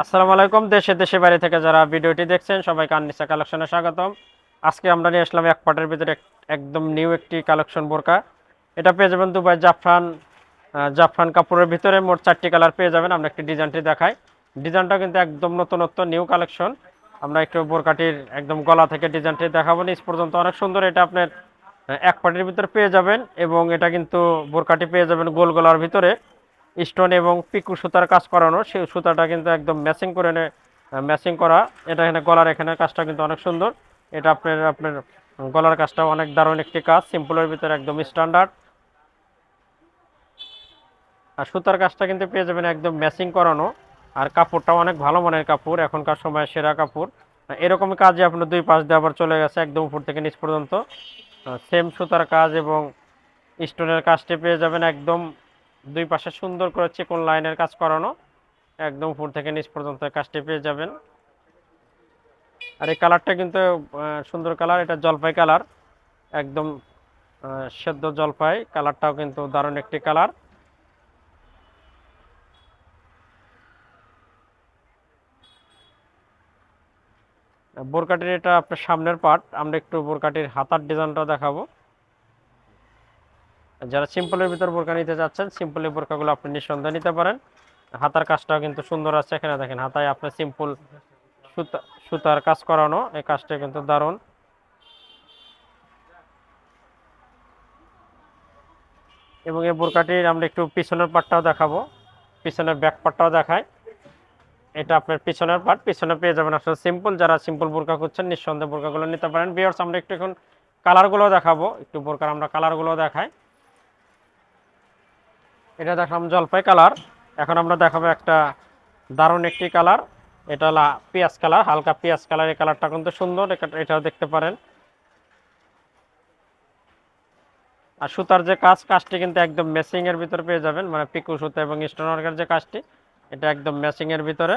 আসসালামু আলাইকুম। দেশে দেশে বাইরে থেকে যারা ভিডিওটি দেখছেন সবাইকে আননিসা কালেকশনে স্বাগতম। আজকে আমরা নিয়ে আসলাম এক পাটের ভিতরে একদম নিউ একটি কালেকশন বোরকা। এটা পেয়ে যাবেন দুবাই জাফরান জাফরান কাপড়ের ভিতরে মোট 4টি কালার পেয়ে যাবেন। আমরা একটি ডিজাইনটি দেখাই। ডিজাইনটা কিন্তু একদম নতুনত্ব নিউ কালেকশন। আমরা একটু বোরকাটির একদম গলা থেকে ডিজাইনটি দেখাবো। নিচ পর্যন্ত অনেক সুন্দর। এটা আপনার এক পাটের ভিতরে পেয়ে যাবেন এবং এটা কিন্তু বোরকাটি পেয়ে যাবেন গোল গলার ভিতরে স্টোন এবং পিকু সুতার কাজ করানো। সেই সুতাটা কিন্তু একদম ম্যাচিং করে ম্যাচিং করা। এটা এখানে গলার এখানে কাজটা কিন্তু অনেক সুন্দর। এটা আপনার আপনার গলার কাজটা অনেক দারুণ একটি কাজ, সিম্পলের ভিতরে একদম স্ট্যান্ডার্ড। আর সুতার কাজটা কিন্তু পেয়ে যাবেন একদম ম্যাচিং করানো। আর কাপড়টা অনেক ভালো মানের কাপড়, এখনকার সময় সেরা কাপড়। এরকম কাজে আপনার দুই পাশ দিয়ে আবার চলে গেছে একদম উপর থেকে নিচ পর্যন্ত সেম সুতার কাজ এবং স্টোনের কাজটি পেয়ে যাবেন একদম দুই পাশে সুন্দর করে চিকন লাইনের কাজ করানো। একদম উপর থেকে নিচ পর্যন্ত কাজটি পেয়ে যাবেন। আর এই কালারটা কিন্তু সুন্দর কালার, এটা জলপাই কালার, একদম সেদ্ধ জলপাই কালারটাও কিন্তু দারুণ একটি কালার। বোরকাটির এটা আপনার সামনের পার্ট। আমরা একটু বোরকাটির হাতার ডিজাইনটা দেখাবো। যারা সিম্পলের ভিতর বোরকা নিতে চাচ্ছেন সিম্পলের বোরকাগুলো আপনি নিঃসন্দেহে নিতে পারেন। হাতার কাজটাও কিন্তু সুন্দর আছে। এখানে দেখেন হাতায় আপনার সিম্পল সুতা সুতার কাজ করানো, এই কাজটা কিন্তু দারুণ। এবং এই বোরকাটির আমরা একটু পিছনের পার্টটাও দেখাবো, পিছনের ব্যাক পার্টটাও দেখায়। এটা আপনার পিছনের পার্ট, পিছনে পেয়ে যাবেন আসলে সিম্পল। যারা সিম্পল বোরকা খুঁজছেন নিঃসন্দেহে বোরকাগুলো নিতে পারেন। ভিউয়ার্স আমরা একটু এখন কালারগুলো দেখাবো, একটু বোরকার আমরা কালারগুলো দেখাই। এটা দেখালাম জলপাই কালার, এখন আমরা দেখাবো একটা দারুণ একটি কালার। এটা পেঁয়াজ কালার, হালকা পেঁয়াজ কালার। এই কালারটা কিন্তু সুন্দর, এটাও দেখতে পারেন। আর সুতার যে কাজটি কিন্তু একদম ম্যাচিং এর ভিতরে পেয়ে যাবেন, মানে পিকু সুতা এবং স্টোন ওয়ার্কের যে কাজটি, এটা একদম ম্যাচিং এর ভিতরে।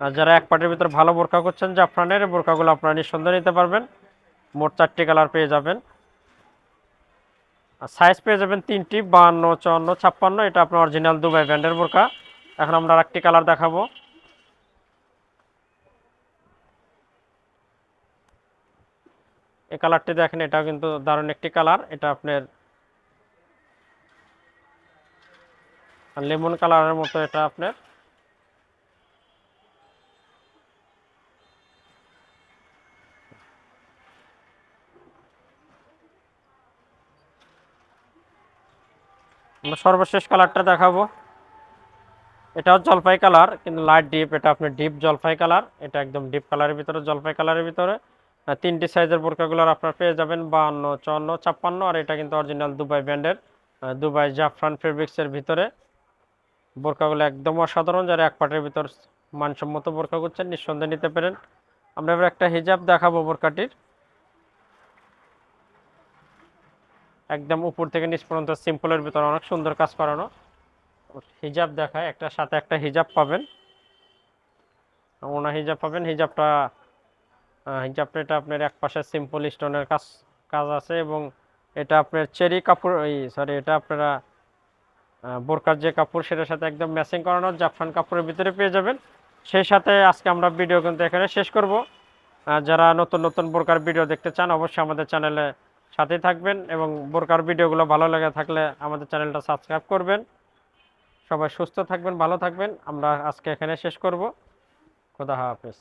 আর যারা এক পাটের ভিতরে ভালো বোরকা করছেন জাফরানের, বোরকাগুলো আপনারা নিঃসন্দেহে নিতে পারবেন। মোট 4টি কালার পেয়ে যাবেন। আর সাইজ পেয়ে যাবেন 3টি, 52, 54, 56। এটা আপনার অরিজিনাল দুবাই ব্র্যান্ডের বোরকা। এখন আমরা আরেকটি কালার দেখাবো। এই কালারটি দেখেন, এটাও কিন্তু দারুণ একটি কালার। এটা আপনার লেমন কালারের মতো। এটা আপনার আমরা সর্বশেষ কালারটা দেখাবো। এটাও জলপাই কালার কিন্তু লাইট ডিপ। এটা আপনার ডিপ জলপাই কালার, এটা একদম ডিপ কালারের ভিতরে, জলপাই কালারের ভিতরে। 3টি সাইজের বোরকাগুলোর আপনার পেয়ে যাবেন 52, 54, 56। আর এটা কিন্তু অরিজিনাল দুবাই ব্র্যান্ডের দুবাই জাফরান ফেব্রিক্সের ভিতরে। বোরকাগুলো একদম অসাধারণ। যারা এক পাটের ভিতর মানসম্মত বোরকা করছেন নিঃসন্দেহে নিতে পারেন। আমরা এবার একটা হিজাব দেখাবো বোরকাটির। একদম উপর থেকে নিচ পর্যন্ত সিম্পলের ভিতরে অনেক সুন্দর কাজ করানো হিজাব দেখায়। একটা সাথে একটা হিজাব পাবেন, ওনা হিজাব পাবেন। হিজাবটা এটা আপনার এক পাশে সিম্পল স্টোনের কাজ কাজ আছে এবং এটা আপনার চেরি কাপড়, সরি, এটা আপনারা বোরকার যে কাপড় সেটার সাথে একদম ম্যাচিং করানো জাফরান কাপড়ের ভিতরে পেয়ে যাবেন। সেই সাথে আজকে আমরা ভিডিও কিন্তু এখানে শেষ করব। যারা নতুন নতুন বোরকার ভিডিও দেখতে চান অবশ্যই আমাদের চ্যানেলে সাথে থাকবেন এবং বোরকার ভিডিওগুলো ভালো লেগে থাকলে আমাদের চ্যানেলটা সাবস্ক্রাইব করবেন। সবাই সুস্থ থাকবেন, ভালো থাকবেন। আমরা আজকে এখানে শেষ করব। খোদা হাফেজ।